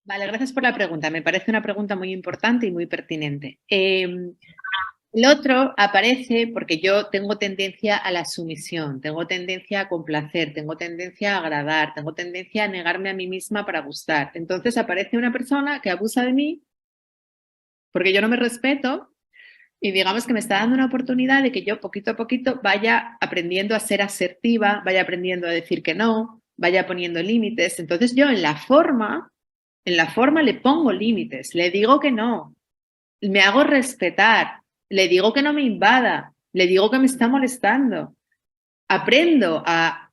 Vale, gracias por la pregunta. Me parece una pregunta muy importante y muy pertinente. El otro aparece porque yo tengo tendencia a la sumisión, tengo tendencia a complacer, tengo tendencia a agradar, tengo tendencia a negarme a mí misma para gustar. Entonces aparece una persona que abusa de mí porque yo no me respeto y digamos que me está dando una oportunidad de que yo poquito a poquito vaya aprendiendo a ser asertiva, vaya aprendiendo a decir que no, vaya poniendo límites. Entonces yo en la forma le pongo límites, le digo que no, me hago respetar, le digo que no me invada, le digo que me está molestando. Aprendo a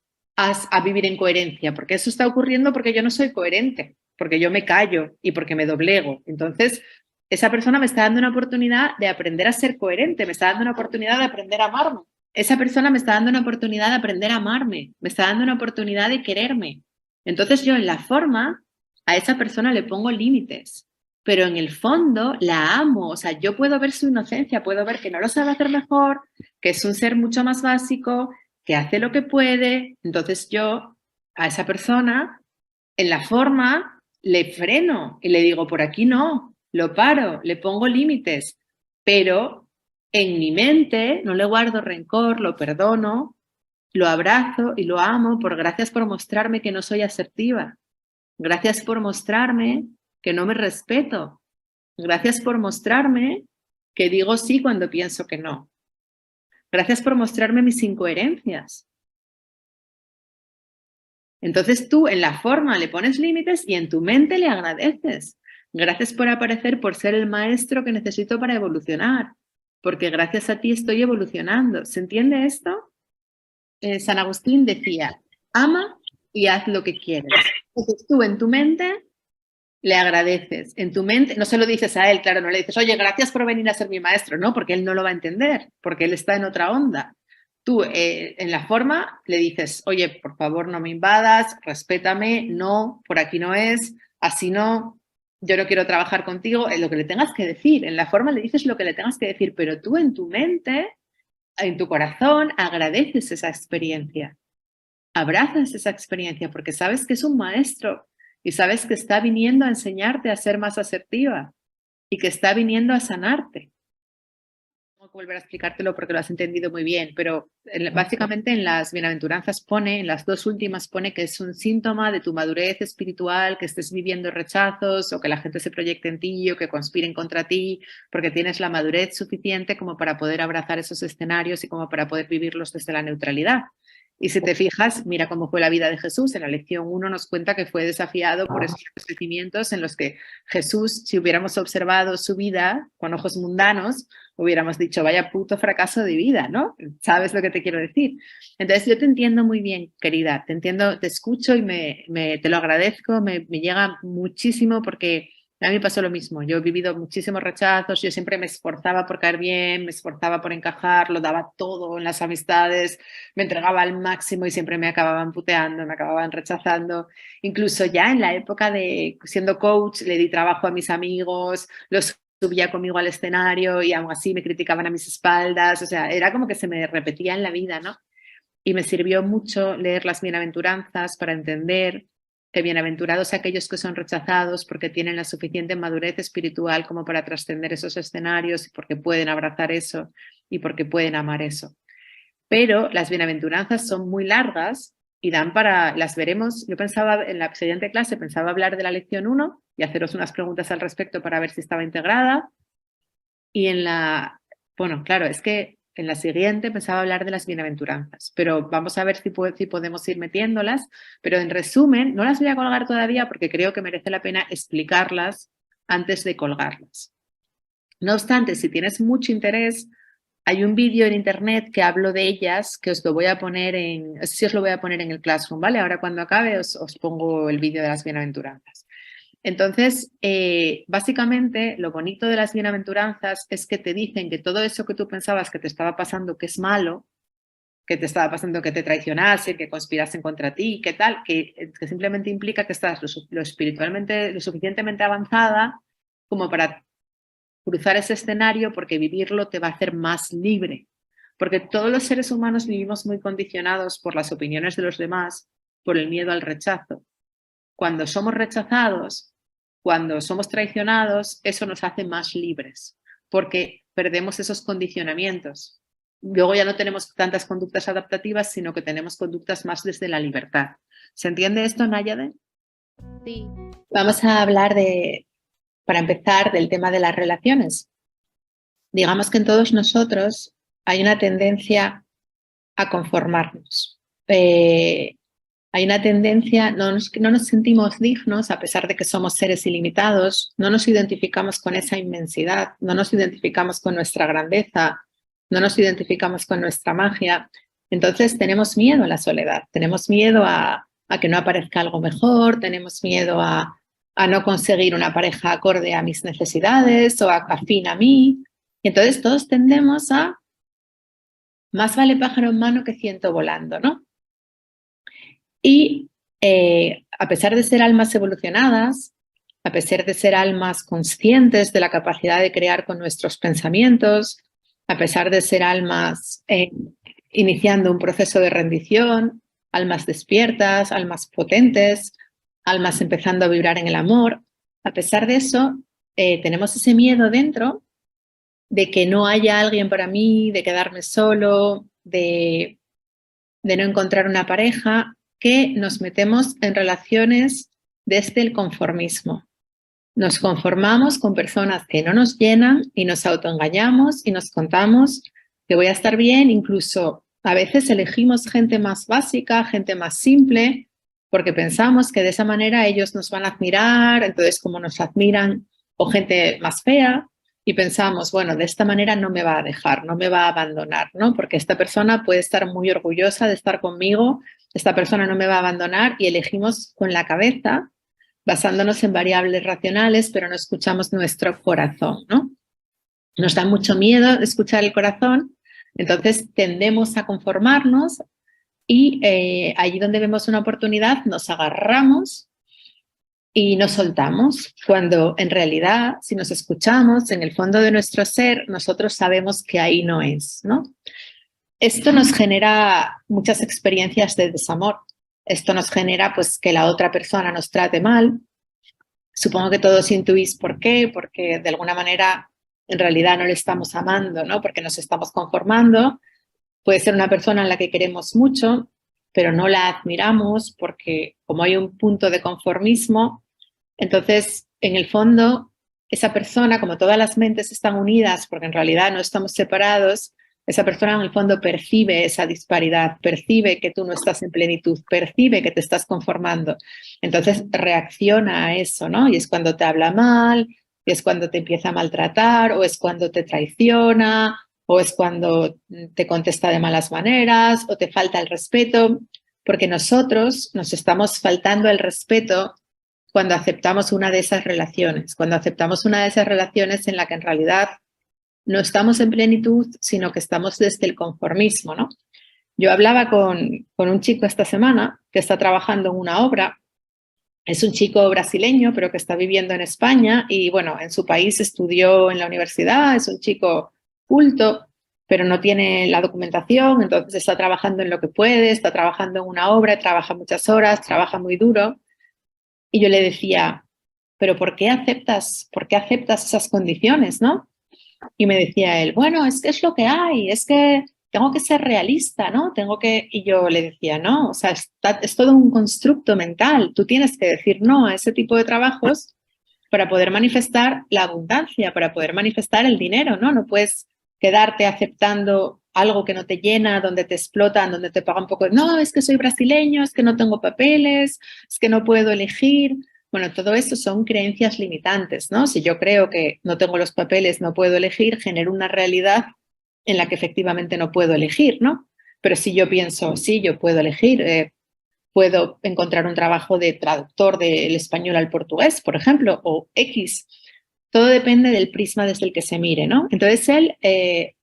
vivir en coherencia, porque eso está ocurriendo porque yo no soy coherente, porque yo me callo y porque me doblego. Entonces, esa persona me está dando una oportunidad de aprender a ser coherente, me está dando una oportunidad de aprender a amarme. Esa persona me está dando una oportunidad de aprender a amarme, me está dando una oportunidad de quererme. Entonces yo en la forma a esa persona le pongo límites, pero en el fondo la amo. O sea, yo puedo ver su inocencia, puedo ver que no lo sabe hacer mejor, que es un ser mucho más básico, que hace lo que puede. Entonces yo a esa persona en la forma le freno y le digo, por aquí no, lo paro, le pongo límites, pero en mi mente no le guardo rencor, lo perdono, lo abrazo y lo amo por gracias por mostrarme que no soy asertiva, gracias por mostrarme que no me respeto, gracias por mostrarme que digo sí cuando pienso que no, gracias por mostrarme mis incoherencias. Entonces tú en la forma le pones límites y en tu mente le agradeces. Gracias por aparecer, por ser el maestro que necesito para evolucionar, porque gracias a ti estoy evolucionando. ¿Se entiende esto? San Agustín decía, ama y haz lo que quieres. Entonces tú en tu mente le agradeces. En tu mente, no se lo dices a él, claro, no le dices, oye, gracias por venir a ser mi maestro, no, porque él no lo va a entender, porque él está en otra onda. Tú en la forma le dices, oye, por favor no me invadas, respétame, no, por aquí no es, así no, yo no quiero trabajar contigo, en lo que le tengas que decir, en la forma le dices lo que le tengas que decir, pero tú en tu mente, en tu corazón, agradeces esa experiencia, abrazas esa experiencia porque sabes que es un maestro y sabes que está viniendo a enseñarte a ser más asertiva y que está viniendo a sanarte. Tengo que volver a explicártelo porque lo has entendido muy bien, pero básicamente en las bienaventuranzas pone, en las dos últimas pone que es un síntoma de tu madurez espiritual, que estés viviendo rechazos o que la gente se proyecte en ti o que conspiren contra ti, porque tienes la madurez suficiente como para poder abrazar esos escenarios y como para poder vivirlos desde la neutralidad. Y si te fijas, mira cómo fue la vida de Jesús. En la lección 1 nos cuenta que fue desafiado por esos acontecimientos en los que Jesús, si hubiéramos observado su vida con ojos mundanos, hubiéramos dicho, vaya puto fracaso de vida, ¿no? ¿Sabes lo que te quiero decir? Entonces yo te entiendo muy bien, querida, te entiendo, te escucho y te lo agradezco, me llega muchísimo porque a mí me pasó lo mismo. Yo he vivido muchísimos rechazos, yo siempre me esforzaba por caer bien, me esforzaba por encajar, lo daba todo en las amistades, me entregaba al máximo y siempre me acababan puteando, me acababan rechazando. Incluso ya en la época de siendo coach, le di trabajo a mis amigos, los subía conmigo al escenario y aún así me criticaban a mis espaldas. O sea, era como que se me repetía en la vida, ¿no? Y me sirvió mucho leer las bienaventuranzas para entender que bienaventurados aquellos que son rechazados porque tienen la suficiente madurez espiritual como para trascender esos escenarios y porque pueden abrazar eso y porque pueden amar eso. Pero las bienaventuranzas son muy largas y dan para, las veremos, yo pensaba en la siguiente clase, pensaba hablar de la lección 1 y haceros unas preguntas al respecto para ver si estaba integrada. Y bueno, claro, es que en la siguiente pensaba hablar de las bienaventuranzas, pero vamos a ver si podemos ir metiéndolas. Pero en resumen, no las voy a colgar todavía porque creo que merece la pena explicarlas antes de colgarlas. No obstante, si tienes mucho interés, hay un vídeo en internet que hablo de ellas, que os lo voy a poner sí os lo voy a poner en el Classroom, ¿vale? Ahora cuando acabe os pongo el vídeo de las bienaventuranzas. Entonces, básicamente, lo bonito de las bienaventuranzas es que te dicen que todo eso que tú pensabas que te estaba pasando, que es malo, que te estaba pasando que te traicionasen, que conspirasen contra ti, que tal, que simplemente implica que estás lo espiritualmente, lo suficientemente avanzada como para cruzar ese escenario porque vivirlo te va a hacer más libre. Porque todos los seres humanos vivimos muy condicionados por las opiniones de los demás, por el miedo al rechazo. Cuando somos rechazados, cuando somos traicionados, eso nos hace más libres, porque perdemos esos condicionamientos. Luego ya no tenemos tantas conductas adaptativas, sino que tenemos conductas más desde la libertad. ¿Se entiende esto, Náyade? Sí. Vamos a hablar para empezar, del tema de las relaciones. Digamos que en todos nosotros hay una tendencia a conformarnos. Hay una tendencia, no nos sentimos dignos a pesar de que somos seres ilimitados, no nos identificamos con esa inmensidad, no nos identificamos con nuestra grandeza, no nos identificamos con nuestra magia. Entonces tenemos miedo a la soledad, tenemos miedo a que no aparezca algo mejor, tenemos miedo a no conseguir una pareja acorde a mis necesidades o afín a mí. Y entonces todos tendemos a más vale pájaro en mano que ciento volando, ¿no? Y a pesar de ser almas evolucionadas, a pesar de ser almas conscientes de la capacidad de crear con nuestros pensamientos, a pesar de ser almas iniciando un proceso de rendición, almas despiertas, almas potentes, almas empezando a vibrar en el amor, a pesar de eso, tenemos ese miedo dentro de que no haya alguien para mí, de quedarme solo, de no encontrar una pareja, que nos metemos en relaciones desde el conformismo. Nos conformamos con personas que no nos llenan y nos autoengañamos y nos contamos que voy a estar bien, incluso a veces elegimos gente más básica, gente más simple, porque pensamos que de esa manera ellos nos van a admirar, entonces como nos admiran, o gente más fea, y pensamos, bueno, de esta manera no me va a dejar, no me va a abandonar, ¿no? Porque esta persona puede estar muy orgullosa de estar conmigo, esta persona no me va a abandonar, y elegimos con la cabeza, basándonos en variables racionales, pero no escuchamos nuestro corazón, ¿no? Nos da mucho miedo escuchar el corazón, entonces tendemos a conformarnos y allí donde vemos una oportunidad nos agarramos y nos soltamos, cuando en realidad, si nos escuchamos en el fondo de nuestro ser, nosotros sabemos que ahí no es, ¿no? Esto nos genera muchas experiencias de desamor. Esto nos genera pues que la otra persona nos trate mal. Supongo que todos intuís por qué, porque de alguna manera en realidad no le estamos amando, ¿no? Porque nos estamos conformando. Puede ser una persona en la que queremos mucho, pero no la admiramos porque como hay un punto de conformismo, entonces en el fondo esa persona, como todas las mentes están unidas, porque en realidad no estamos separados, esa persona en el fondo percibe esa disparidad, percibe que tú no estás en plenitud, percibe que te estás conformando. Entonces reacciona a eso, ¿no? Y es cuando te habla mal, y es cuando te empieza a maltratar, o es cuando te traiciona, o es cuando te contesta de malas maneras, o te falta el respeto, porque nosotros nos estamos faltando el respeto cuando aceptamos una de esas relaciones, cuando aceptamos una de esas relaciones en la que en realidad no estamos en plenitud, sino que estamos desde el conformismo, ¿no? Yo hablaba con un chico esta semana que está trabajando en una obra. Es un chico brasileño, pero que está viviendo en España y, bueno, en su país estudió en la universidad, es un chico culto, pero no tiene la documentación, entonces está trabajando en lo que puede, está trabajando en una obra, trabaja muchas horas, trabaja muy duro. Y yo le decía, ¿pero por qué aceptas esas condiciones, no? Y me decía él, bueno, es que es lo que hay, es que tengo que ser realista, ¿no? Y yo le decía, no, o sea, es todo un constructo mental. Tú tienes que decir no a ese tipo de trabajos para poder manifestar la abundancia, para poder manifestar el dinero, ¿no? No puedes quedarte aceptando algo que no te llena, donde te explotan, donde te pagan poco. No, es que soy brasileño, es que no tengo papeles, es que no puedo elegir. Bueno, todo eso son creencias limitantes, ¿no? Si yo creo que no tengo los papeles, no puedo elegir, genero una realidad en la que efectivamente no puedo elegir, ¿no? Pero si yo pienso, sí, yo puedo elegir, puedo encontrar un trabajo de traductor del español al portugués, por ejemplo, o X. Todo depende del prisma desde el que se mire, ¿no? Entonces él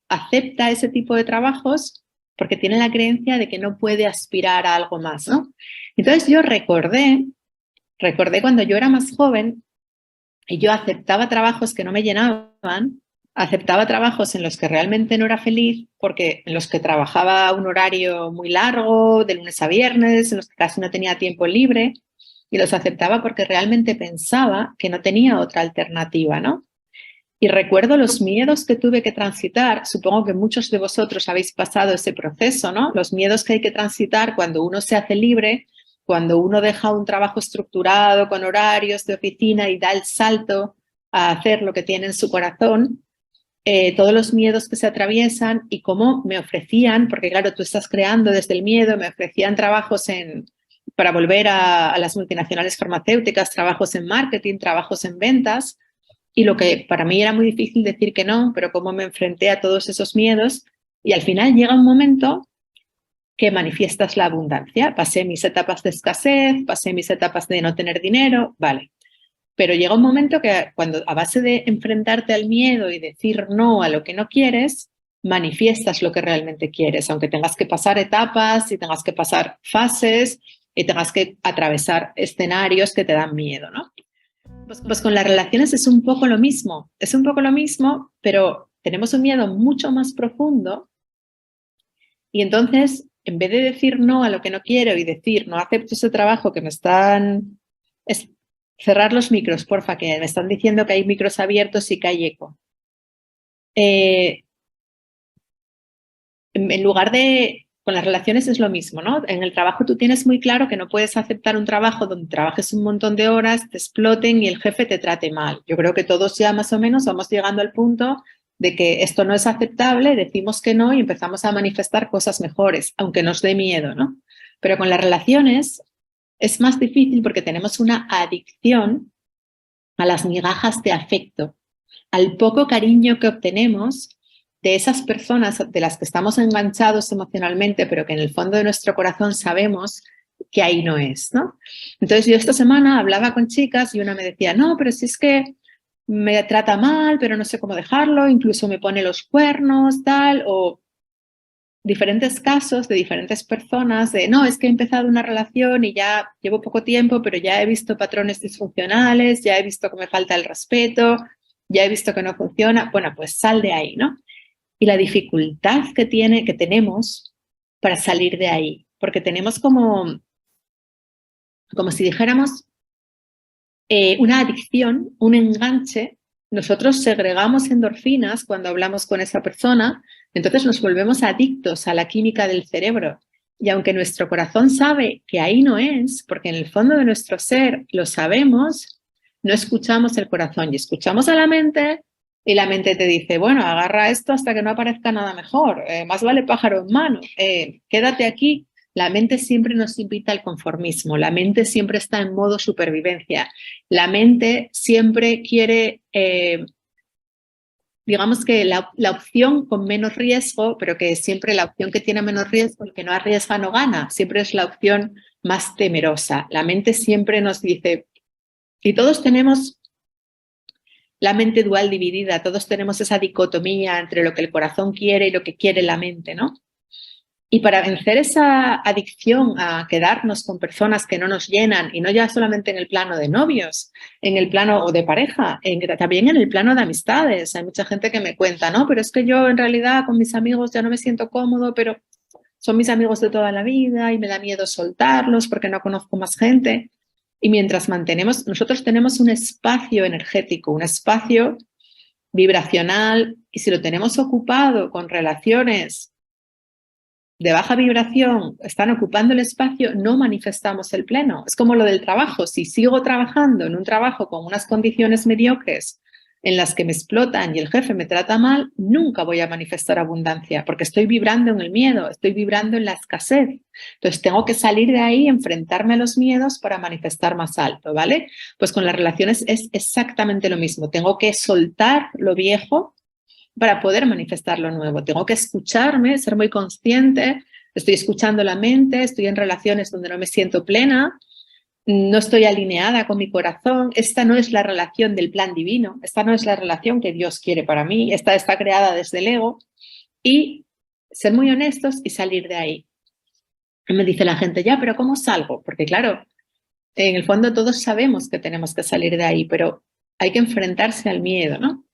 acepta ese tipo de trabajos porque tiene la creencia de que no puede aspirar a algo más, ¿no? Entonces yo recordé cuando yo era más joven y yo aceptaba trabajos que no me llenaban, aceptaba trabajos en los que realmente no era feliz, porque en los que trabajaba un horario muy largo, de lunes a viernes, en los que casi no tenía tiempo libre. y los aceptaba porque realmente pensaba que no tenía otra alternativa, ¿no? Y recuerdo los miedos que tuve que transitar. Supongo que muchos de vosotros habéis pasado ese proceso, ¿no? Los miedos que hay que transitar cuando uno se hace libre, cuando uno deja un trabajo estructurado con horarios de oficina y da el salto a hacer lo que tiene en su corazón. Todos los miedos que se atraviesan y cómo me ofrecían, porque claro, tú estás creando desde el miedo, me ofrecían trabajos para volver a las multinacionales farmacéuticas, trabajos en marketing, trabajos en ventas. Y lo que para mí era muy difícil decir que no, pero cómo me enfrenté a todos esos miedos y al final llega un momento que manifiestas la abundancia. Pasé mis etapas de escasez, pasé mis etapas de no tener dinero, vale. Pero llega un momento que cuando a base de enfrentarte al miedo y decir no a lo que no quieres, manifiestas lo que realmente quieres, aunque tengas que pasar etapas y tengas que pasar fases y tengas que atravesar escenarios que te dan miedo, ¿no? Pues con las relaciones es un poco lo mismo, pero tenemos un miedo mucho más profundo y entonces, en vez de decir no a lo que no quiero y decir no acepto ese trabajo que me están... cerrar los micros, porfa, que me están diciendo que hay micros abiertos y que hay eco. En lugar de... Con las relaciones es lo mismo, ¿no? En el trabajo tú tienes muy claro que no puedes aceptar un trabajo donde trabajes un montón de horas, te exploten y el jefe te trate mal. Yo creo que todos ya más o menos vamos llegando al punto de que esto no es aceptable, decimos que no y empezamos a manifestar cosas mejores, aunque nos dé miedo, ¿no? Pero con las relaciones es más difícil porque tenemos una adicción a las migajas de afecto, al poco cariño que obtenemos de esas personas de las que estamos enganchados emocionalmente, pero que en el fondo de nuestro corazón sabemos que ahí no es, ¿no? Entonces yo esta semana hablaba con chicas y una me decía, no, pero si es que me trata mal, pero no sé cómo dejarlo, incluso me pone los cuernos, tal, o diferentes casos de diferentes personas de, no, es que he empezado una relación y ya llevo poco tiempo, pero ya he visto patrones disfuncionales, ya he visto que me falta el respeto, ya he visto que no funciona. Bueno, pues sal de ahí, ¿no? Y la dificultad que tenemos para salir de ahí, porque tenemos como si dijéramos una adicción, un enganche. Nosotros segregamos endorfinas cuando hablamos con esa persona, entonces nos volvemos adictos a la química del cerebro. Y aunque nuestro corazón sabe que ahí no es, porque en el fondo de nuestro ser lo sabemos, no escuchamos el corazón y escuchamos a la mente y la mente te dice, bueno, agarra esto hasta que no aparezca nada mejor, más vale pájaro en mano, quédate aquí. La mente siempre nos invita al conformismo, la mente siempre está en modo supervivencia, la mente siempre quiere, digamos que la opción con menos riesgo, pero que siempre la opción que tiene menos riesgo, el que no arriesga no gana, siempre es la opción más temerosa. La mente siempre nos dice, y todos tenemos la mente dual dividida, todos tenemos esa dicotomía entre lo que el corazón quiere y lo que quiere la mente, ¿no? Y para vencer esa adicción a quedarnos con personas que no nos llenan, y no ya solamente en el plano de novios, en el plano o de pareja, también en el plano de amistades. Hay mucha gente que me cuenta, no, pero es que yo en realidad con mis amigos ya no me siento cómodo, pero son mis amigos de toda la vida y me da miedo soltarlos porque no conozco más gente. Y mientras nosotros tenemos un espacio energético, un espacio vibracional, y si lo tenemos ocupado con relaciones de baja vibración, están ocupando el espacio, no manifestamos el pleno. Es como lo del trabajo. Si sigo trabajando en un trabajo con unas condiciones mediocres en las que me explotan y el jefe me trata mal, nunca voy a manifestar abundancia porque estoy vibrando en el miedo, estoy vibrando en la escasez. Entonces tengo que salir de ahí, enfrentarme a los miedos para manifestar más alto, ¿vale? Pues con las relaciones es exactamente lo mismo. Tengo que soltar lo viejo para poder manifestar lo nuevo. Tengo que escucharme, ser muy consciente, estoy escuchando la mente, estoy en relaciones donde no me siento plena, no estoy alineada con mi corazón, esta no es la relación del plan divino, esta no es la relación que Dios quiere para mí, esta está creada desde el ego, y ser muy honestos y salir de ahí. Y me dice la gente, ya, pero ¿cómo salgo? Porque claro, en el fondo todos sabemos que tenemos que salir de ahí, pero hay que enfrentarse al miedo, ¿no?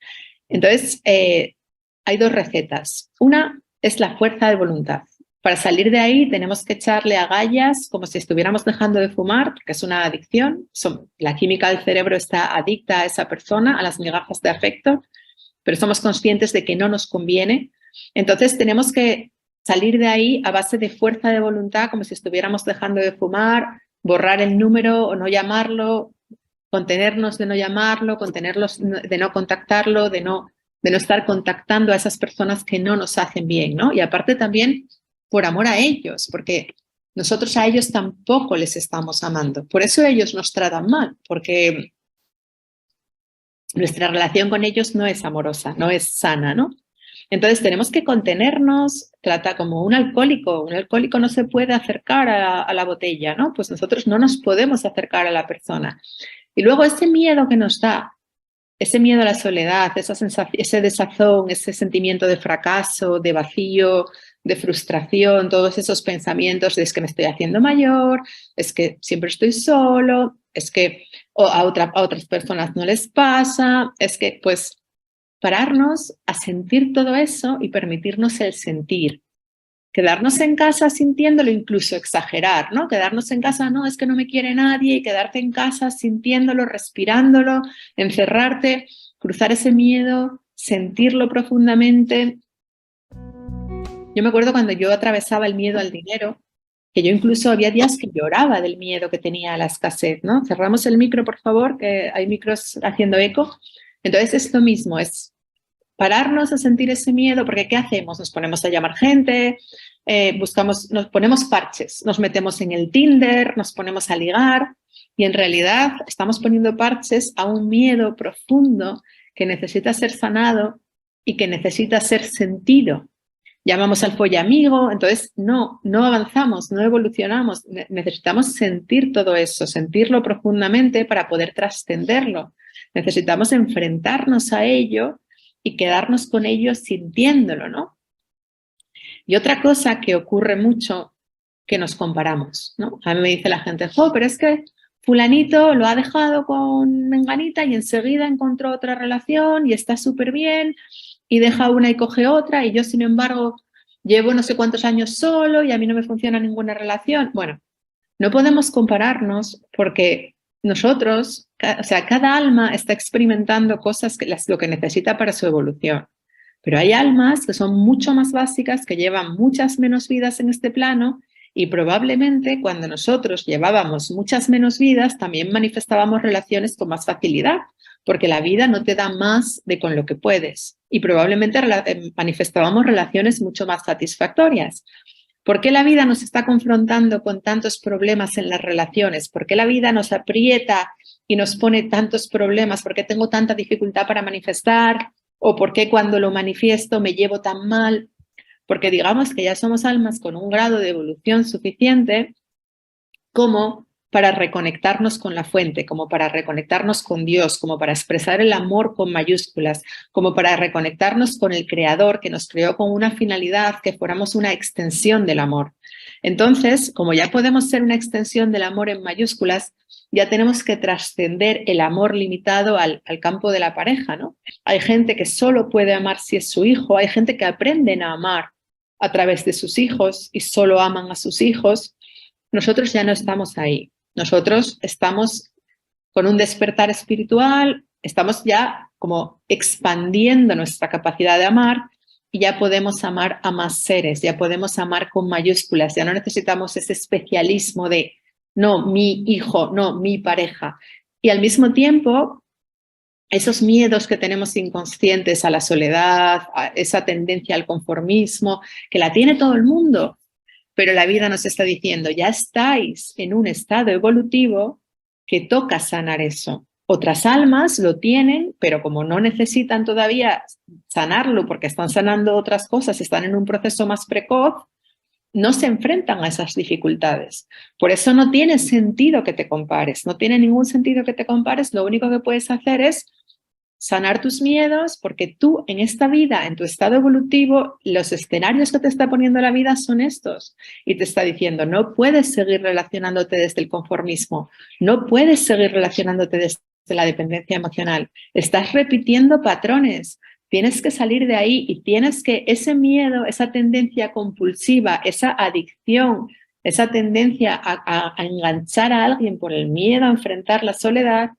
Entonces, hay dos recetas. Una es la fuerza de voluntad. Para salir de ahí tenemos que echarle agallas como si estuviéramos dejando de fumar, porque es una adicción. La química del cerebro está adicta a esa persona, a las migajas de afecto, pero somos conscientes de que no nos conviene. Entonces tenemos que salir de ahí a base de fuerza de voluntad, como si estuviéramos dejando de fumar, borrar el número o no llamarlo, contenernos de no llamarlo, contenerlos de no contactarlo, de no estar contactando a esas personas que no nos hacen bien, ¿no? Y aparte también por amor a ellos, porque nosotros a ellos tampoco les estamos amando. Por eso ellos nos tratan mal, porque nuestra relación con ellos no es amorosa, no es sana, ¿no? Entonces tenemos que contenernos, trata como un alcohólico no se puede acercar a la botella, ¿no? Pues nosotros no nos podemos acercar a la persona. Y luego ese miedo que nos da, ese miedo a la soledad, ese desazón, ese sentimiento de fracaso, de vacío, de frustración, todos esos pensamientos de es que me estoy haciendo mayor, es que siempre estoy solo, es que a otras personas no les pasa, es que pues pararnos a sentir todo eso y permitirnos el sentir. Quedarnos en casa sintiéndolo, incluso exagerar, ¿no? Quedarnos en casa, no, es que no me quiere nadie, y quedarte en casa sintiéndolo, respirándolo, encerrarte, cruzar ese miedo, sentirlo profundamente. Yo me acuerdo cuando yo atravesaba el miedo al dinero, que yo incluso había días que lloraba del miedo que tenía a la escasez, ¿no? Cerramos el micro, por favor, que hay micros haciendo eco. Entonces es lo mismo, es pararnos a sentir ese miedo, porque ¿qué hacemos? Nos ponemos a llamar gente, nos ponemos parches, nos metemos en el Tinder, nos ponemos a ligar y en realidad estamos poniendo parches a un miedo profundo que necesita ser sanado y que necesita ser sentido. Llamamos al follamigo, entonces no avanzamos, no evolucionamos, necesitamos sentir todo eso, sentirlo profundamente para poder trascenderlo. Necesitamos enfrentarnos a ello y quedarnos con ello sintiéndolo, ¿no? Y otra cosa que ocurre mucho, que nos comparamos, ¿no? A mí me dice la gente, pero es que fulanito lo ha dejado con menganita y enseguida encontró otra relación y está súper bien y deja una y coge otra y yo, sin embargo, llevo no sé cuántos años solo y a mí no me funciona ninguna relación. Bueno, no podemos compararnos porque nosotros, o sea, cada alma está experimentando cosas lo que necesita para su evolución. Pero hay almas que son mucho más básicas, que llevan muchas menos vidas en este plano y probablemente cuando nosotros llevábamos muchas menos vidas también manifestábamos relaciones con más facilidad, porque la vida no te da más de con lo que puedes y probablemente manifestábamos relaciones mucho más satisfactorias. ¿Por qué la vida nos está confrontando con tantos problemas en las relaciones? ¿Por qué la vida nos aprieta y nos pone tantos problemas? ¿Por qué tengo tanta dificultad para manifestar? ¿O por qué cuando lo manifiesto me llevo tan mal? Porque digamos que ya somos almas con un grado de evolución suficiente como para reconectarnos con la fuente, como para reconectarnos con Dios, como para expresar el amor con mayúsculas, como para reconectarnos con el Creador que nos creó con una finalidad, que fuéramos una extensión del amor. Entonces, como ya podemos ser una extensión del amor en mayúsculas, ya tenemos que trascender el amor limitado al campo de la pareja, ¿no? Hay gente que solo puede amar si es su hijo, hay gente que aprenden a amar a través de sus hijos y solo aman a sus hijos. Nosotros ya no estamos ahí. Nosotros estamos con un despertar espiritual, estamos ya como expandiendo nuestra capacidad de amar y ya podemos amar a más seres, ya podemos amar con mayúsculas, ya no necesitamos ese especialismo de no, mi hijo, no, mi pareja. Y al mismo tiempo, esos miedos que tenemos inconscientes a la soledad, a esa tendencia al conformismo, que la tiene todo el mundo, pero la vida nos está diciendo, ya estáis en un estado evolutivo que toca sanar eso. Otras almas lo tienen, pero como no necesitan todavía sanarlo porque están sanando otras cosas, están en un proceso más precoz, no se enfrentan a esas dificultades. Por eso no tiene sentido que te compares, no tiene ningún sentido que te compares, lo único que puedes hacer es sanar tus miedos, porque tú en esta vida, en tu estado evolutivo, los escenarios que te está poniendo la vida son estos. Y te está diciendo, no puedes seguir relacionándote desde el conformismo, no puedes seguir relacionándote desde la dependencia emocional. Estás repitiendo patrones, Tienes que salir de ahí y tienes que, ese miedo, esa tendencia compulsiva, esa adicción, esa tendencia a enganchar a alguien por el miedo a enfrentar la soledad,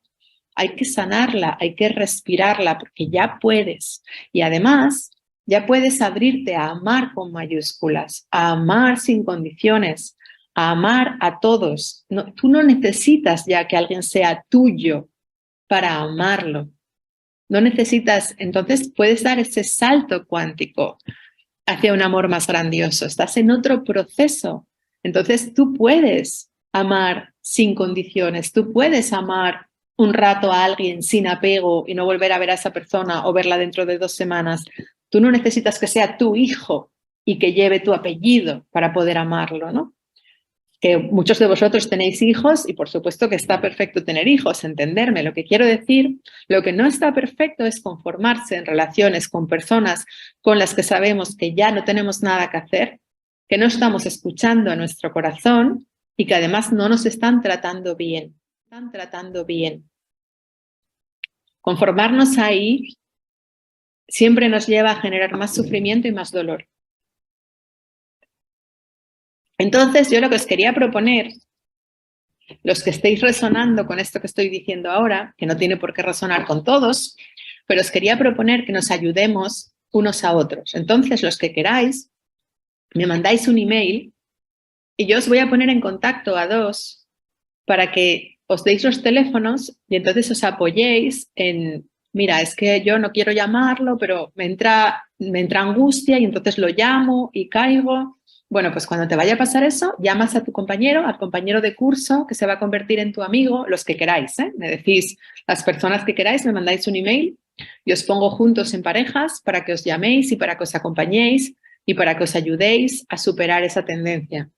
hay que sanarla, hay que respirarla, porque ya puedes. Y además, ya puedes abrirte a amar con mayúsculas, a amar sin condiciones, a amar a todos. No, tú no necesitas ya que alguien sea tuyo para amarlo. No necesitas, entonces puedes dar ese salto cuántico hacia un amor más grandioso. Estás en otro proceso. Entonces tú puedes amar sin condiciones, tú puedes amar un rato a alguien sin apego y no volver a ver a esa persona o verla dentro de 2 semanas. Tú no necesitas que sea tu hijo y que lleve tu apellido para poder amarlo, ¿no? Que muchos de vosotros tenéis hijos y por supuesto que está perfecto tener hijos, entenderme. Lo que quiero decir, lo que no está perfecto es conformarse en relaciones con personas con las que sabemos que ya no tenemos nada que hacer, que no estamos escuchando a nuestro corazón y que además no nos están tratando bien. Están tratando bien. Conformarnos ahí siempre nos lleva a generar más sufrimiento y más dolor. Entonces, yo lo que os quería proponer, los que estéis resonando con esto que estoy diciendo ahora, que no tiene por qué resonar con todos, pero os quería proponer que nos ayudemos unos a otros. Entonces, los que queráis, me mandáis un email y yo os voy a poner en contacto a 2 para que os deis los teléfonos y entonces os apoyéis en, mira, es que yo no quiero llamarlo, pero me entra angustia y entonces lo llamo y caigo. Bueno, pues cuando te vaya a pasar eso, llamas a tu compañero, al compañero de curso que se va a convertir en tu amigo, los que queráis, ¿eh? Me decís, las personas que queráis, me mandáis un email y os pongo juntos en parejas para que os llaméis y para que os acompañéis y para que os ayudéis a superar esa tendencia.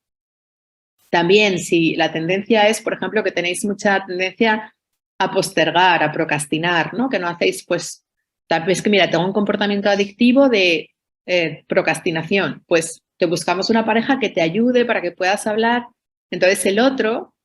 También, si la tendencia es, por ejemplo, que tenéis mucha tendencia a postergar, a procrastinar, ¿no? Que no hacéis, pues, tal vez que, mira, tengo un comportamiento adictivo de procrastinación, pues te buscamos una pareja que te ayude para que puedas hablar. Entonces el otro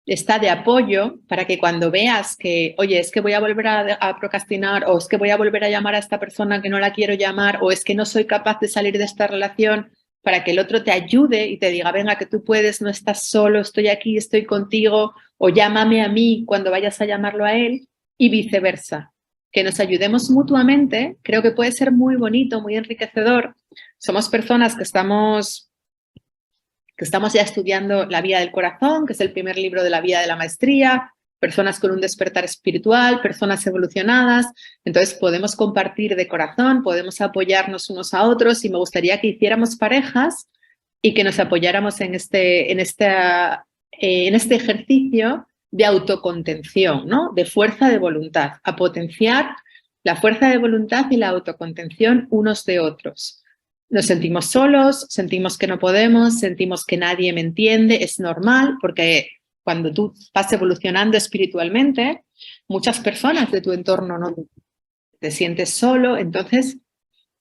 está de apoyo para que cuando veas que, oye, es que voy a volver a procrastinar o es que voy a volver a llamar a esta persona que no la quiero llamar o es que no soy capaz de salir de esta relación, para que el otro te ayude y te diga, venga, que tú puedes, no estás solo, estoy aquí, estoy contigo, o llámame a mí cuando vayas a llamarlo a él, y viceversa. Que nos ayudemos mutuamente, creo que puede ser muy bonito, muy enriquecedor. Somos personas que estamos ya estudiando La Vía del Corazón, que es el primer libro de la Vía de la Maestría, personas con un despertar espiritual, personas evolucionadas, entonces podemos compartir de corazón, podemos apoyarnos unos a otros y me gustaría que hiciéramos parejas y que nos apoyáramos en este ejercicio de autocontención, ¿no? De fuerza de voluntad, a potenciar la fuerza de voluntad y la autocontención unos de otros. Nos sentimos solos, sentimos que no podemos, sentimos que nadie me entiende, es normal porque cuando tú vas evolucionando espiritualmente, muchas personas de tu entorno no te sientes solo, entonces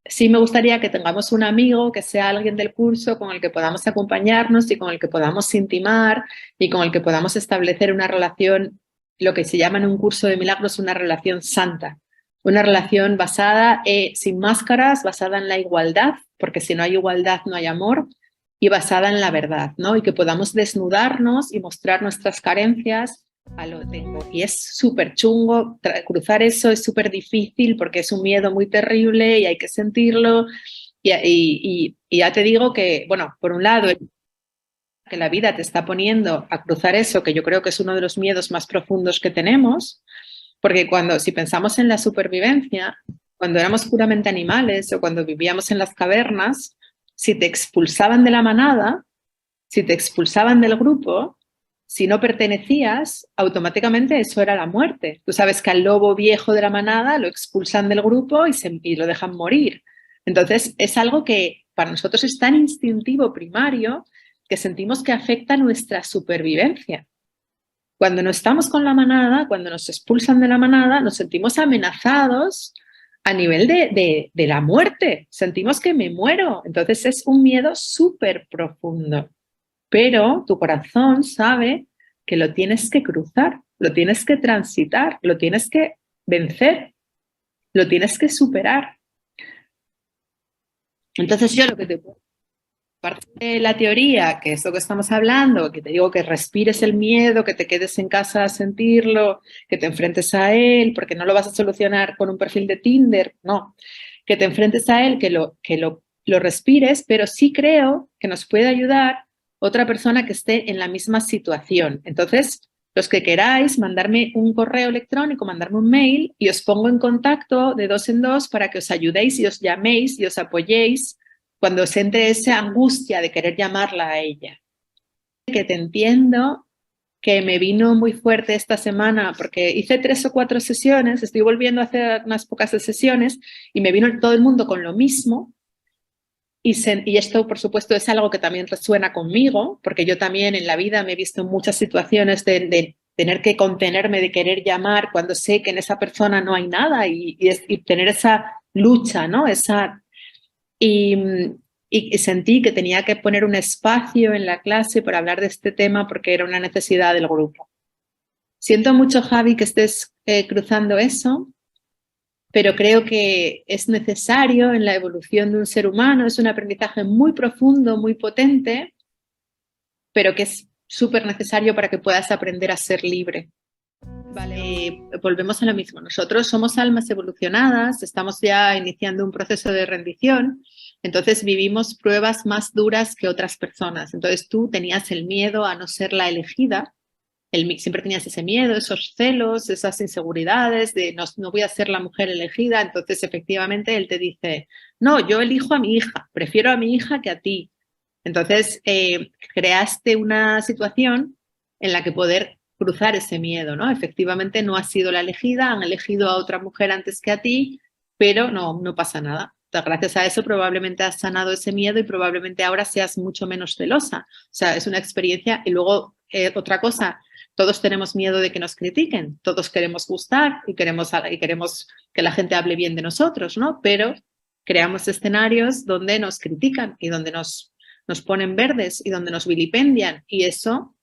sí me gustaría que tengamos un amigo, que sea alguien del curso con el que podamos acompañarnos y con el que podamos intimar y con el que podamos establecer una relación, lo que se llama en un curso de milagros una relación santa, una relación basada sin máscaras, basada en la igualdad, porque si no hay igualdad no hay amor, y basada en la verdad, ¿no? Y que podamos desnudarnos y mostrar nuestras carencias a lo tengo. Y es súper chungo, cruzar eso es súper difícil porque es un miedo muy terrible y hay que sentirlo. Y ya te digo que, bueno, por un lado, que la vida te está poniendo a cruzar eso, que yo creo que es uno de los miedos más profundos que tenemos, porque si pensamos en la supervivencia, cuando éramos puramente animales o cuando vivíamos en las cavernas, si te expulsaban de la manada, si te expulsaban del grupo, si no pertenecías, automáticamente eso era la muerte. Tú sabes que al lobo viejo de la manada lo expulsan del grupo y lo dejan morir. Entonces es algo que para nosotros es tan instintivo, primario, que sentimos que afecta nuestra supervivencia. Cuando no estamos con la manada, cuando nos expulsan de la manada, nos sentimos amenazados a nivel de la muerte. Sentimos que me muero. Entonces es un miedo súper profundo. Pero tu corazón sabe que lo tienes que cruzar, lo tienes que transitar, lo tienes que vencer. lo tienes que superar. Entonces yo lo que te puedo, parte de la teoría, que es lo que estamos hablando, que te digo que respires el miedo, que te quedes en casa a sentirlo, que te enfrentes a él, porque no lo vas a solucionar con un perfil de Tinder, no, que te enfrentes a él, que lo respires, pero sí creo que nos puede ayudar otra persona que esté en la misma situación. Entonces, los que queráis, mandarme un correo electrónico, mandarme un mail y os pongo en contacto de dos en dos para que os ayudéis y os llaméis y os apoyéis cuando os entre esa angustia de querer llamarla a ella. Que te entiendo, que me vino muy fuerte esta semana porque hice 3 o 4 sesiones, estoy volviendo a hacer unas pocas sesiones y me vino todo el mundo con lo mismo. Y esto, por supuesto, es algo que también resuena conmigo, porque yo también en la vida me he visto en muchas situaciones de tener que contenerme, de querer llamar cuando sé que en esa persona no hay nada y tener esa lucha, ¿no? Y, y sentí que tenía que poner un espacio en la clase para hablar de este tema porque era una necesidad del grupo. Siento mucho, Javi, que estés cruzando eso, pero creo que es necesario en la evolución de un ser humano, es un aprendizaje muy profundo, muy potente, pero que es súper necesario para que puedas aprender a ser libre. Vale, volvemos a lo mismo. Nosotros somos almas evolucionadas, estamos ya iniciando un proceso de rendición, entonces vivimos pruebas más duras que otras personas. Entonces tú tenías el miedo a no ser la elegida, siempre tenías ese miedo, esos celos, esas inseguridades de no voy a ser la mujer elegida. Entonces efectivamente él te dice, no, yo elijo a mi hija, prefiero a mi hija que a ti. Entonces creaste una situación en la que poder cruzar ese miedo, ¿no? Efectivamente no has sido la elegida, han elegido a otra mujer antes que a ti, pero no pasa nada. Gracias a eso probablemente has sanado ese miedo y probablemente ahora seas mucho menos celosa. O sea, es una experiencia. Y luego otra cosa, todos tenemos miedo de que nos critiquen, todos queremos gustar y queremos que la gente hable bien de nosotros, ¿no? Pero creamos escenarios donde nos critican y donde nos ponen verdes y donde nos vilipendian, y eso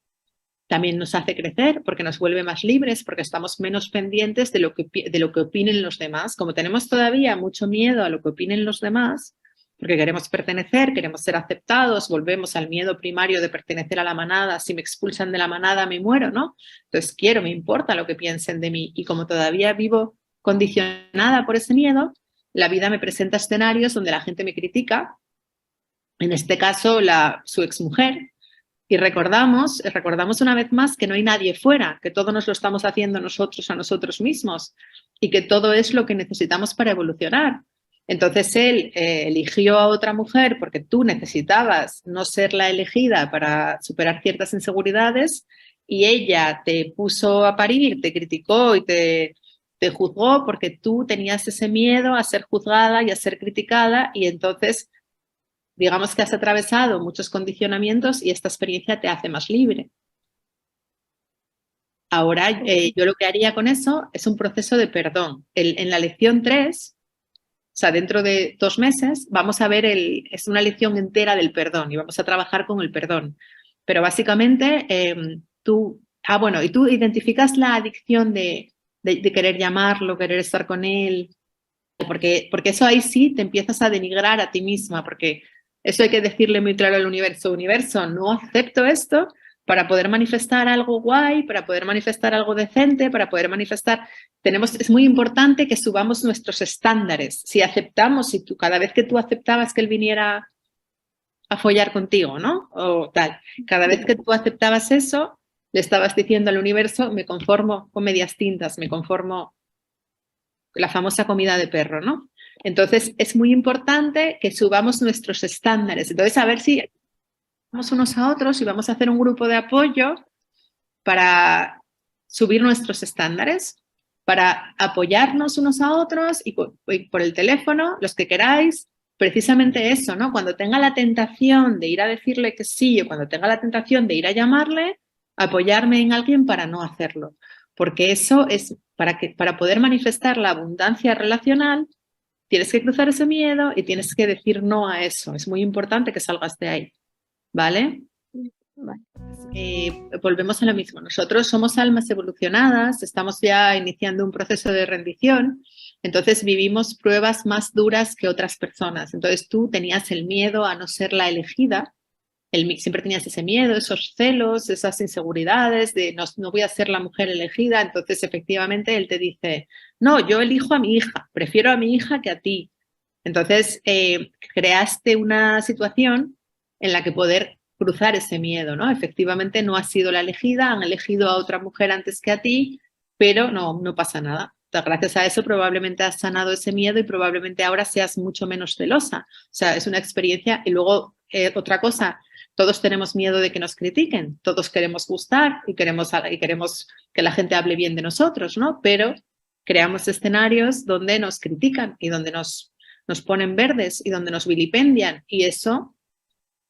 también nos hace crecer porque nos vuelve más libres, porque estamos menos pendientes de lo que opinen los demás. Como tenemos todavía mucho miedo a lo que opinen los demás, porque queremos pertenecer, queremos ser aceptados, volvemos al miedo primario de pertenecer a la manada. Si me expulsan de la manada me muero, ¿no? Entonces me importa lo que piensen de mí, y como todavía vivo condicionada por ese miedo, la vida me presenta escenarios donde la gente me critica, en este caso su exmujer, y recordamos una vez más que no hay nadie fuera, que todo nos lo estamos haciendo nosotros a nosotros mismos y que todo es lo que necesitamos para evolucionar. Entonces él eligió a otra mujer porque tú necesitabas no ser la elegida para superar ciertas inseguridades, y ella te puso a parir, te criticó y te juzgó porque tú tenías ese miedo a ser juzgada y a ser criticada, y entonces digamos que has atravesado muchos condicionamientos y esta experiencia te hace más libre. Ahora, yo lo que haría con eso es un proceso de perdón. En la lección 3, o sea, dentro de 2 meses, vamos a ver, es una lección entera del perdón y vamos a trabajar con el perdón. Pero básicamente, y tú identificas la adicción de querer llamarlo, querer estar con él, porque eso ahí sí te empiezas a denigrar a ti misma, porque eso hay que decirle muy claro al universo. Universo, no acepto esto para poder manifestar algo guay, para poder manifestar algo decente, para poder manifestar. Es muy importante que subamos nuestros estándares. Si aceptamos, cada vez que tú aceptabas que él viniera a follar contigo, ¿no? O tal, cada vez que tú aceptabas eso, le estabas diciendo al universo, me conformo con medias tintas, me conformo, la famosa comida de perro, ¿no? Entonces, es muy importante que subamos nuestros estándares. Entonces, a ver si vamos unos a otros y vamos a hacer un grupo de apoyo para subir nuestros estándares, para apoyarnos unos a otros y por el teléfono, los que queráis, precisamente eso, ¿no? Cuando tenga la tentación de ir a decirle que sí, o cuando tenga la tentación de ir a llamarle, apoyarme en alguien para no hacerlo. Porque eso es para poder manifestar la abundancia relacional, tienes que cruzar ese miedo y tienes que decir no a eso. Es muy importante que salgas de ahí, ¿vale? Vale. Volvemos a lo mismo. Nosotros somos almas evolucionadas, estamos ya iniciando un proceso de rendición, entonces vivimos pruebas más duras que otras personas. Entonces tú tenías el miedo a no ser la elegida, siempre tenías ese miedo, esos celos, esas inseguridades de no voy a ser la mujer elegida. Entonces efectivamente él te dice, no, yo elijo a mi hija, prefiero a mi hija que a ti. Entonces creaste una situación en la que poder cruzar ese miedo, ¿no? Efectivamente no has sido la elegida, han elegido a otra mujer antes que a ti, pero no pasa nada. Gracias a eso probablemente has sanado ese miedo y probablemente ahora seas mucho menos celosa. O sea, es una experiencia. Y luego otra cosa, todos tenemos miedo de que nos critiquen, todos queremos gustar y queremos que la gente hable bien de nosotros, ¿no? Pero creamos escenarios donde nos critican y donde nos ponen verdes y donde nos vilipendian, y eso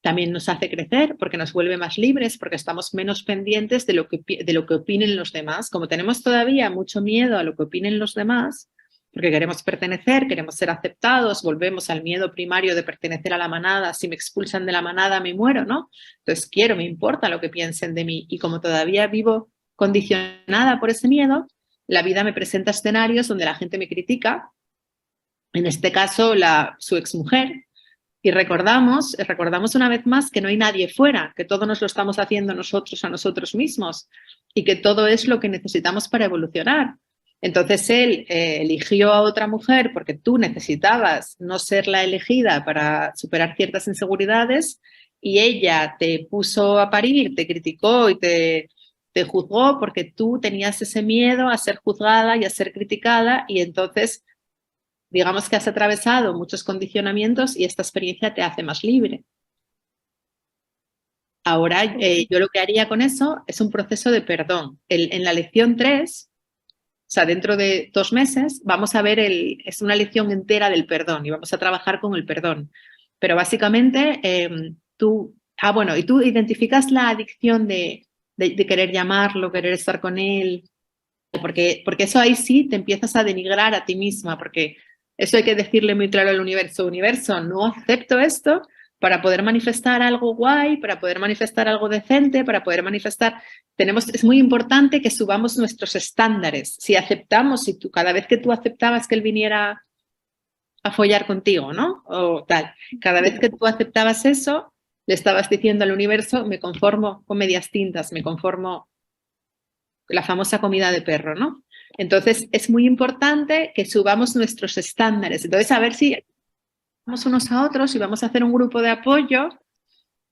también nos hace crecer porque nos vuelve más libres, porque estamos menos pendientes de lo que opinen los demás. Como tenemos todavía mucho miedo a lo que opinen los demás, porque queremos pertenecer, queremos ser aceptados, volvemos al miedo primario de pertenecer a la manada. Si me expulsan de la manada me muero, ¿no? Entonces me importa lo que piensen de mí, y como todavía vivo condicionada por ese miedo, la vida me presenta escenarios donde la gente me critica, en este caso su exmujer, y recordamos una vez más que no hay nadie fuera, que todo nos lo estamos haciendo nosotros a nosotros mismos y que todo es lo que necesitamos para evolucionar. Entonces él eligió a otra mujer porque tú necesitabas no ser la elegida para superar ciertas inseguridades, y ella te puso a parir, te criticó y te juzgó porque tú tenías ese miedo a ser juzgada y a ser criticada, y entonces digamos que has atravesado muchos condicionamientos y esta experiencia te hace más libre. Ahora, yo lo que haría con eso es un proceso de perdón. En la lección 3, o sea, dentro de 2 meses, vamos a ver, es una lección entera del perdón y vamos a trabajar con el perdón. Pero básicamente, y tú identificas la adicción de querer llamarlo, querer estar con él, porque eso ahí sí te empiezas a denigrar a ti misma, porque eso hay que decirle muy claro al universo, no acepto esto para poder manifestar algo guay, para poder manifestar algo decente, para poder manifestar. Es muy importante que subamos nuestros estándares. Si aceptamos, cada vez que tú aceptabas que él viniera a follar contigo, ¿no? O tal, cada vez que tú aceptabas eso, le estabas diciendo al universo, me conformo con medias tintas, me conformo, la famosa comida de perro, ¿no? Entonces, es muy importante que subamos nuestros estándares. Entonces, a ver si vamos unos a otros y vamos a hacer un grupo de apoyo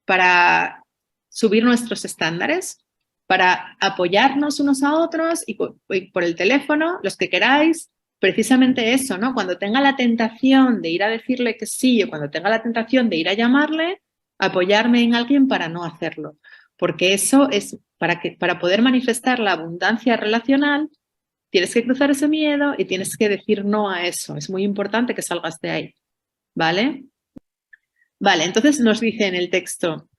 para subir nuestros estándares, para apoyarnos unos a otros y por el teléfono, los que queráis, precisamente eso, ¿no? Cuando tenga la tentación de ir a decirle que sí, o cuando tenga la tentación de ir a llamarle, apoyarme en alguien para no hacerlo. Porque eso es para poder manifestar la abundancia relacional, tienes que cruzar ese miedo y tienes que decir no a eso. Es muy importante que salgas de ahí, ¿vale? Vale, entonces nos dice en el texto,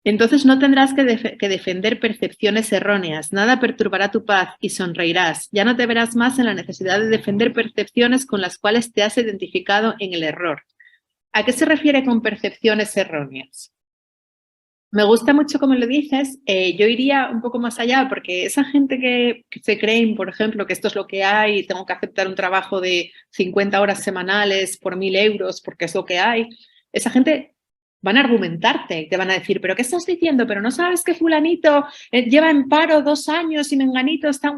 entonces no tendrás que defender percepciones erróneas, nada perturbará tu paz y sonreirás. Ya no te verás más en la necesidad de defender percepciones con las cuales te has identificado en el error. ¿A qué se refiere con percepciones erróneas? Me gusta mucho como lo dices. Yo iría un poco más allá, porque esa gente que se creen, por ejemplo, que esto es lo que hay, tengo que aceptar un trabajo de 50 horas semanales por 1.000 euros porque es lo que hay, esa gente van a argumentarte y te van a decir, ¿pero qué estás diciendo? ¿Pero no sabes que fulanito lleva en paro 2 años y menganito está...?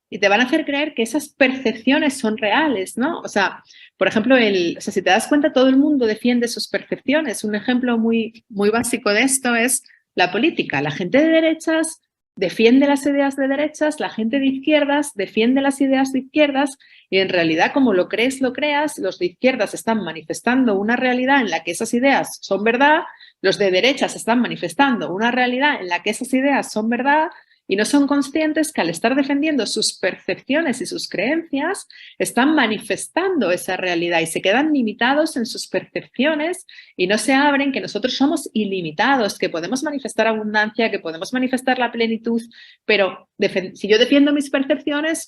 Y te van a hacer creer que esas percepciones son reales, ¿no? O sea, por ejemplo, si te das cuenta, todo el mundo defiende sus percepciones. Un ejemplo muy, muy básico de esto es la política. La gente de derechas defiende las ideas de derechas, la gente de izquierdas defiende las ideas de izquierdas, y en realidad, como lo crees, lo creas, los de izquierdas están manifestando una realidad en la que esas ideas son verdad, los de derechas están manifestando una realidad en la que esas ideas son verdad, y no son conscientes que al estar defendiendo sus percepciones y sus creencias, están manifestando esa realidad y se quedan limitados en sus percepciones y no se abren que nosotros somos ilimitados, que podemos manifestar abundancia, que podemos manifestar la plenitud, pero si yo defiendo mis percepciones,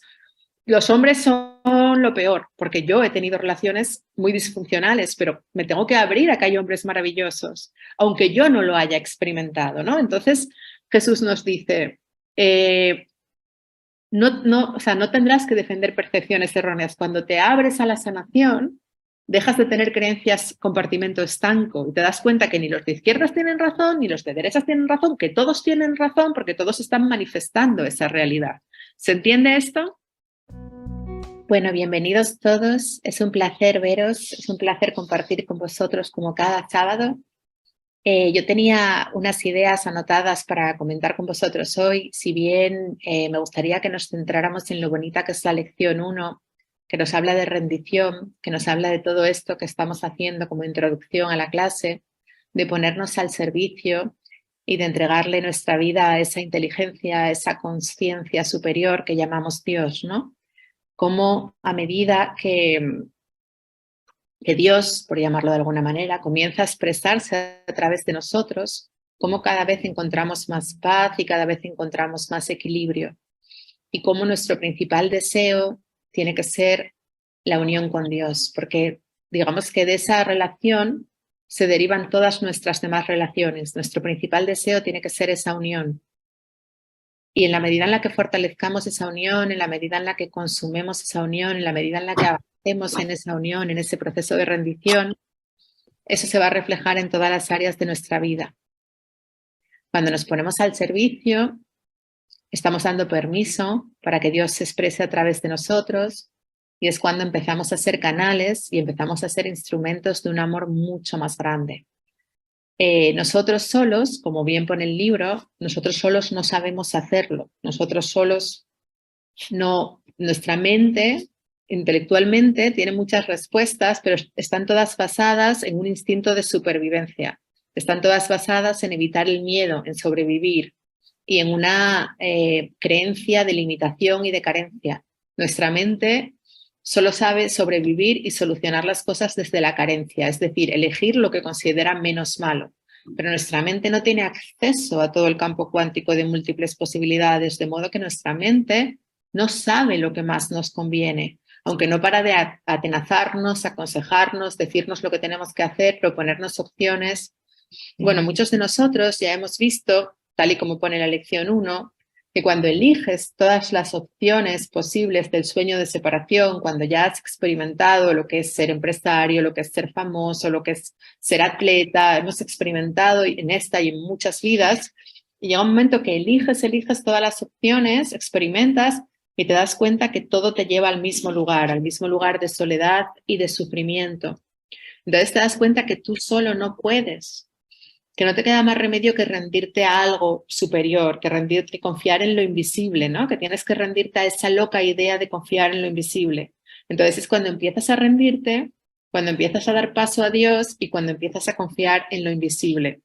los hombres son lo peor, porque yo he tenido relaciones muy disfuncionales, pero me tengo que abrir a que hay hombres maravillosos, aunque yo no lo haya experimentado, ¿no? Entonces Jesús nos dice, o sea, no tendrás que defender percepciones erróneas. Cuando te abres a la sanación, dejas de tener creencias compartimento estanco y te das cuenta que ni los de izquierdas tienen razón, ni los de derechas tienen razón, que todos tienen razón porque todos están manifestando esa realidad. ¿Se entiende esto? Bueno, bienvenidos todos. Es un placer veros, es un placer compartir con vosotros como cada sábado. Yo tenía unas ideas anotadas para comentar con vosotros hoy, si bien me gustaría que nos centráramos en lo bonita que es la lección 1, que nos habla de rendición, que nos habla de todo esto que estamos haciendo como introducción a la clase, de ponernos al servicio y de entregarle nuestra vida a esa inteligencia, a esa conciencia superior que llamamos Dios, ¿no? Como a medida que Dios, por llamarlo de alguna manera, comienza a expresarse a través de nosotros, cómo cada vez encontramos más paz y cada vez encontramos más equilibrio, y cómo nuestro principal deseo tiene que ser la unión con Dios, porque digamos que de esa relación se derivan todas nuestras demás relaciones. Nuestro principal deseo tiene que ser esa unión. Y en la medida en la que fortalezcamos esa unión, en la medida en la que consumemos esa unión, en la medida en la que avancemos en esa unión, en ese proceso de rendición, eso se va a reflejar en todas las áreas de nuestra vida. Cuando nos ponemos al servicio, estamos dando permiso para que Dios se exprese a través de nosotros, y es cuando empezamos a ser canales y empezamos a ser instrumentos de un amor mucho más grande. Nosotros solos, como bien pone el libro, nosotros solos no sabemos hacerlo. Nosotros solos no, nuestra mente intelectualmente tiene muchas respuestas, pero están todas basadas en un instinto de supervivencia. Están todas basadas en evitar el miedo, en sobrevivir y en una creencia de limitación y de carencia. Nuestra mente solo sabe sobrevivir y solucionar las cosas desde la carencia, es decir, elegir lo que considera menos malo. Pero nuestra mente no tiene acceso a todo el campo cuántico de múltiples posibilidades, de modo que nuestra mente no sabe lo que más nos conviene, aunque no para de atenazarnos, aconsejarnos, decirnos lo que tenemos que hacer, proponernos opciones. Bueno, muchos de nosotros ya hemos visto, tal y como pone la lección 1, que cuando eliges todas las opciones posibles del sueño de separación, cuando ya has experimentado lo que es ser empresario, lo que es ser famoso, lo que es ser atleta, hemos experimentado en esta y en muchas vidas, y llega un momento que eliges todas las opciones, experimentas y te das cuenta que todo te lleva al mismo lugar de soledad y de sufrimiento. Entonces te das cuenta que tú solo no puedes, que no te queda más remedio que rendirte a algo superior, que rendirte y confiar en lo invisible, ¿no? Que tienes que rendirte a esa loca idea de confiar en lo invisible. Entonces es cuando empiezas a rendirte, cuando empiezas a dar paso a Dios y cuando empiezas a confiar en lo invisible.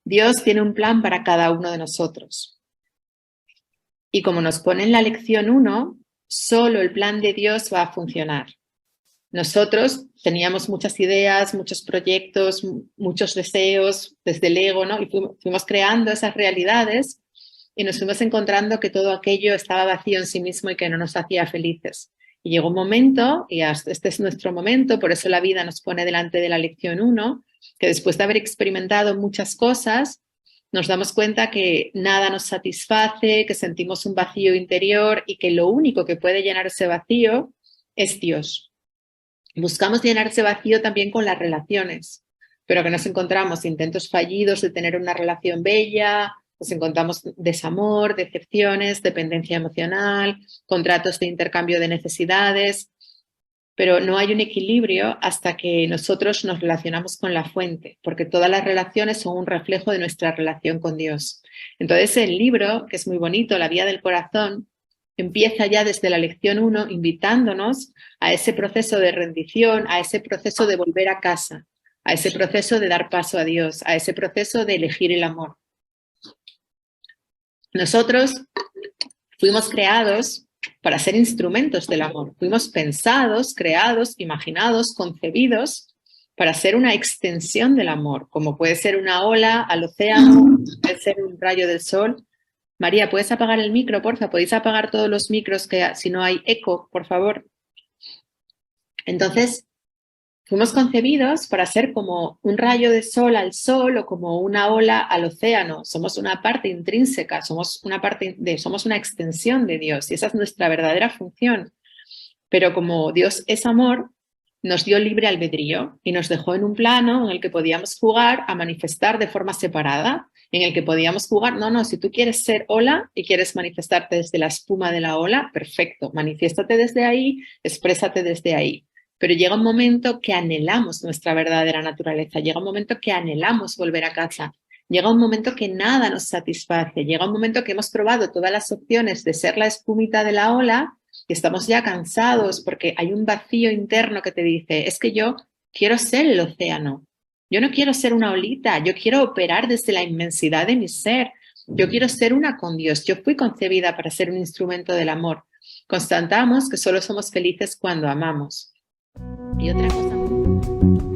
Dios tiene un plan para cada uno de nosotros. Y como nos pone en la lección 1, solo el plan de Dios va a funcionar. Nosotros teníamos muchas ideas, muchos proyectos, muchos deseos desde el ego, ¿no? Y fuimos creando esas realidades y nos fuimos encontrando que todo aquello estaba vacío en sí mismo y que no nos hacía felices. Y llegó un momento, y este es nuestro momento, por eso la vida nos pone delante de la lección 1, que después de haber experimentado muchas cosas, nos damos cuenta que nada nos satisface, que sentimos un vacío interior y que lo único que puede llenar ese vacío es Dios. Buscamos llenar ese vacío también con las relaciones, pero que nos encontramos intentos fallidos de tener una relación bella, nos encontramos desamor, decepciones, dependencia emocional, contratos de intercambio de necesidades, pero no hay un equilibrio hasta que nosotros nos relacionamos con la fuente, porque todas las relaciones son un reflejo de nuestra relación con Dios. Entonces el libro, que es muy bonito, La Vía del Corazón, empieza ya desde la lección 1 invitándonos a ese proceso de rendición, a ese proceso de volver a casa, a ese proceso de dar paso a Dios, a ese proceso de elegir el amor. Nosotros fuimos creados para ser instrumentos del amor. Fuimos pensados, creados, imaginados, concebidos para ser una extensión del amor, como puede ser una ola al océano, puede ser un rayo del sol. María, ¿puedes apagar el micro, porfa? ¿Podéis apagar todos los micros que si no hay eco, por favor? Entonces, fuimos concebidos para ser como un rayo de sol al sol o como una ola al océano. Somos una parte intrínseca, somos una extensión de Dios y esa es nuestra verdadera función. Pero como Dios es amor, nos dio libre albedrío y nos dejó en un plano en el que podíamos jugar a manifestar de forma separada, en el que podíamos jugar, no, si tú quieres ser ola y quieres manifestarte desde la espuma de la ola, perfecto, manifiéstate desde ahí, exprésate desde ahí. Pero llega un momento que anhelamos nuestra verdadera naturaleza, llega un momento que anhelamos volver a casa, llega un momento que nada nos satisface, llega un momento que hemos probado todas las opciones de ser la espumita de la ola y estamos ya cansados porque hay un vacío interno que te dice, es que yo quiero ser el océano, yo no quiero ser una olita, yo quiero operar desde la inmensidad de mi ser, yo quiero ser una con Dios, yo fui concebida para ser un instrumento del amor. Constatamos que solo somos felices cuando amamos. Y otra cosa...